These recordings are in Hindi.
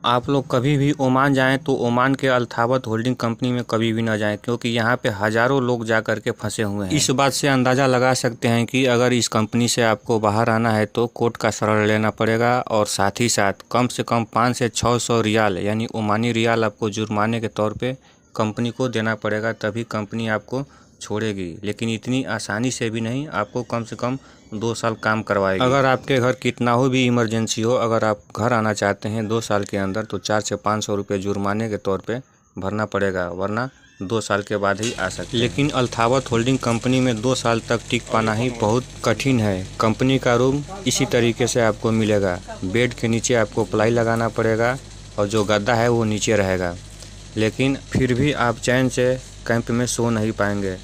आप लोग कभी भी ओमान जाएं तो ओमान के अल्तावत होल्डिंग कंपनी में कभी भी ना जाएं, क्योंकि यहाँ पे हज़ारों लोग जा कर के फंसे हुए हैं। इस बात से अंदाज़ा लगा सकते हैं कि अगर इस कंपनी से आपको बाहर आना है तो कोर्ट का शरण लेना पड़ेगा और साथ ही साथ कम से कम 500 से 600 रियाल यानी ओमानी रियाल आपको जुर्माने के तौर पर कंपनी को देना पड़ेगा, तभी कंपनी आपको छोड़ेगी। लेकिन इतनी आसानी से भी नहीं, आपको कम से कम 2 साल काम करवाएगी। अगर आपके घर कितना हो भी इमरजेंसी हो, अगर आप घर आना चाहते हैं 2 साल के अंदर तो 400 से 500 रुपये जुर्माने के तौर पे भरना पड़ेगा, वरना 2 साल के बाद ही आ सकते हैं। लेकिन अल्तावत होल्डिंग कंपनी में 2 साल तक टिक पाना ही बहुत कठिन है। कंपनी का रूम इसी तरीके से आपको मिलेगा, बेड के नीचे आपको प्लाई लगाना पड़ेगा और जो गद्दा है वो नीचे रहेगा। लेकिन फिर भी आप चैन से कैंप में सो नहीं पाएंगे,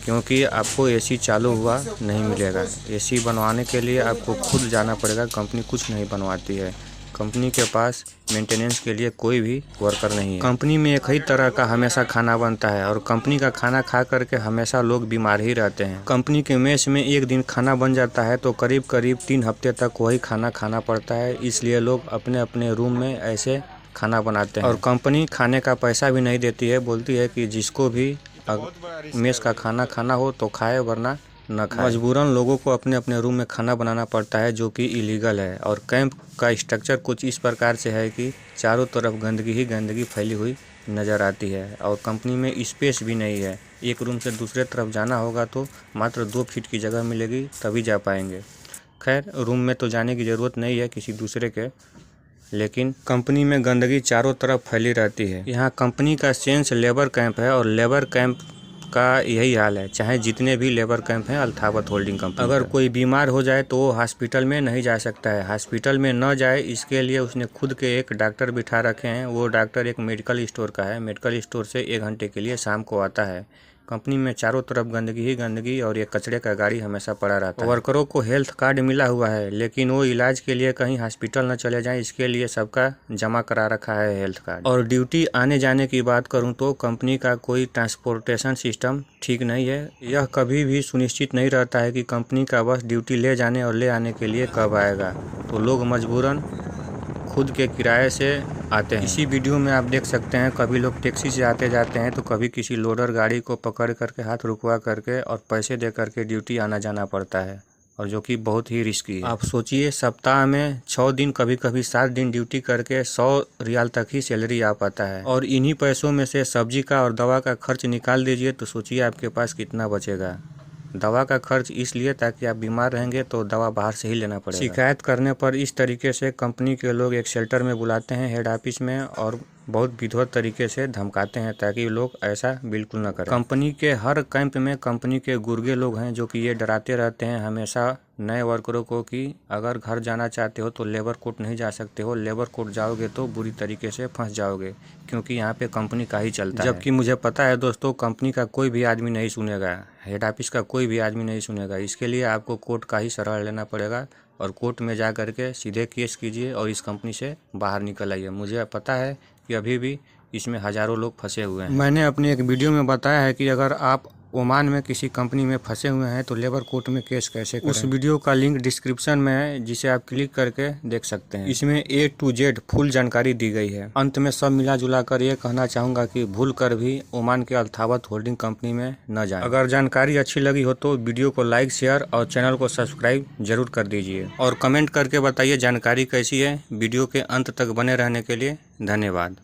क्योंकि आपको एसी चालू हुआ नहीं मिलेगा। एसी बनवाने के लिए आपको खुद जाना पड़ेगा, कंपनी कुछ नहीं बनवाती है। कंपनी के पास मेंटेनेंस के लिए कोई भी वर्कर नहीं है। कंपनी में एक ही तरह का हमेशा खाना बनता है और कंपनी का खाना खा करके हमेशा लोग बीमार ही रहते हैं। कंपनी के मेस में एक दिन खाना बन जाता है तो करीब 3 हफ्ते तक वही खाना खाना पड़ता है, इसलिए लोग अपने अपने रूम में ऐसे खाना बनाते हैं। और कंपनी खाने का पैसा भी नहीं देती है, बोलती है कि जिसको भी मेस का खाना खाना हो तो खाए, वरना न खाए। मजबूरन लोगों को अपने अपने रूम में खाना बनाना पड़ता है, जो कि इलीगल है। और कैंप का स्ट्रक्चर कुछ इस प्रकार से है कि चारों तरफ गंदगी ही गंदगी फैली हुई नज़र आती है और कंपनी में स्पेस भी नहीं है। एक रूम से दूसरे तरफ जाना होगा तो मात्र 2 फीट की जगह मिलेगी, तभी जा पाएंगे। खैर, रूम में तो जाने की ज़रूरत नहीं है किसी दूसरे के, लेकिन कंपनी में गंदगी चारों तरफ फैली रहती है। यहाँ कंपनी का सेंस लेबर कैंप है और लेबर कैंप का यही हाल है, चाहे जितने भी लेबर कैंप हैं अल्तावत होल्डिंग कंपनी। अगर कोई बीमार हो जाए तो वो हॉस्पिटल में नहीं जा सकता है। हॉस्पिटल में न जाए इसके लिए उसने खुद के एक डॉक्टर बिठा रखे हैं। वो डॉक्टर एक मेडिकल स्टोर का है, मेडिकल स्टोर से 1 घंटे के लिए शाम को आता है। कंपनी में चारों तरफ गंदगी ही गंदगी और ये कचरे का गाड़ी हमेशा पड़ा रहता है। वर्करों को हेल्थ कार्ड मिला हुआ है, लेकिन वो इलाज के लिए कहीं हॉस्पिटल न चले जाएं, इसके लिए सबका जमा करा रखा है हेल्थ कार्ड। और ड्यूटी आने जाने की बात करूं तो कंपनी का कोई ट्रांसपोर्टेशन सिस्टम ठीक नहीं है। यह कभी भी सुनिश्चित नहीं रहता है कि कंपनी का बस ड्यूटी ले जाने और ले आने के लिए कब आएगा, तो लोग मजबूरन खुद के किराए से आते हैं। इसी वीडियो में आप देख सकते हैं, कभी लोग टैक्सी से आते जाते हैं तो कभी किसी लोडर गाड़ी को पकड़ करके हाथ रुकवा करके और पैसे दे करके ड्यूटी आना जाना पड़ता है, और जो कि बहुत ही रिस्की है। आप सोचिए, सप्ताह में 6 दिन कभी कभी 7 दिन ड्यूटी करके 100 रियाल तक ही सैलरी आ पाता है। और इन्हीं पैसों में से सब्जी का और दवा का खर्च निकाल दीजिए तो सोचिए आपके पास कितना बचेगा। दवा का खर्च इसलिए ताकि आप बीमार रहेंगे तो दवा बाहर से ही लेना पड़ेगा। शिकायत करने पर इस तरीके से कंपनी के लोग एक शेल्टर में बुलाते हैं हेड ऑफिस में और बहुत विधिवत तरीके से धमकाते हैं ताकि लोग ऐसा बिल्कुल न करें। कंपनी के हर कैंप में कंपनी के गुर्गे लोग हैं जो कि ये डराते रहते हैं हमेशा नए वर्करों को कि अगर घर जाना चाहते हो तो लेबर कोर्ट नहीं जा सकते हो, लेबर कोर्ट जाओगे तो बुरी तरीके से फंस जाओगे, क्योंकि यहाँ पे कंपनी का ही चलता है। जबकि मुझे पता है दोस्तों, कंपनी का कोई भी आदमी नहीं सुनेगा, हेड ऑफिस का कोई भी आदमी नहीं सुनेगा। इसके लिए आपको कोर्ट का ही सहारा लेना पड़ेगा और कोर्ट में जा करके सीधे केस कीजिए और इस कंपनी से बाहर निकल आइए। मुझे पता है कि अभी भी इसमें हज़ारों लोग फंसे हुए हैं। मैंने अपनी एक वीडियो में बताया है कि अगर आप ओमान में किसी कंपनी में फंसे हुए हैं तो लेबर कोर्ट में केस कैसे करें। उस वीडियो का लिंक डिस्क्रिप्शन में है, जिसे आप क्लिक करके देख सकते हैं। इसमें A to Z फुल जानकारी दी गई है। अंत में सब मिला जुला कर ये कहना चाहूँगा कि भूल कर भी ओमान के अल्तावत होल्डिंग कंपनी में न जाएं। अगर जानकारी अच्छी लगी हो तो वीडियो को लाइक, शेयर और चैनल को सब्सक्राइब जरूर कर दीजिए और कमेंट करके बताइए जानकारी कैसी है। वीडियो के अंत तक बने रहने के लिए धन्यवाद।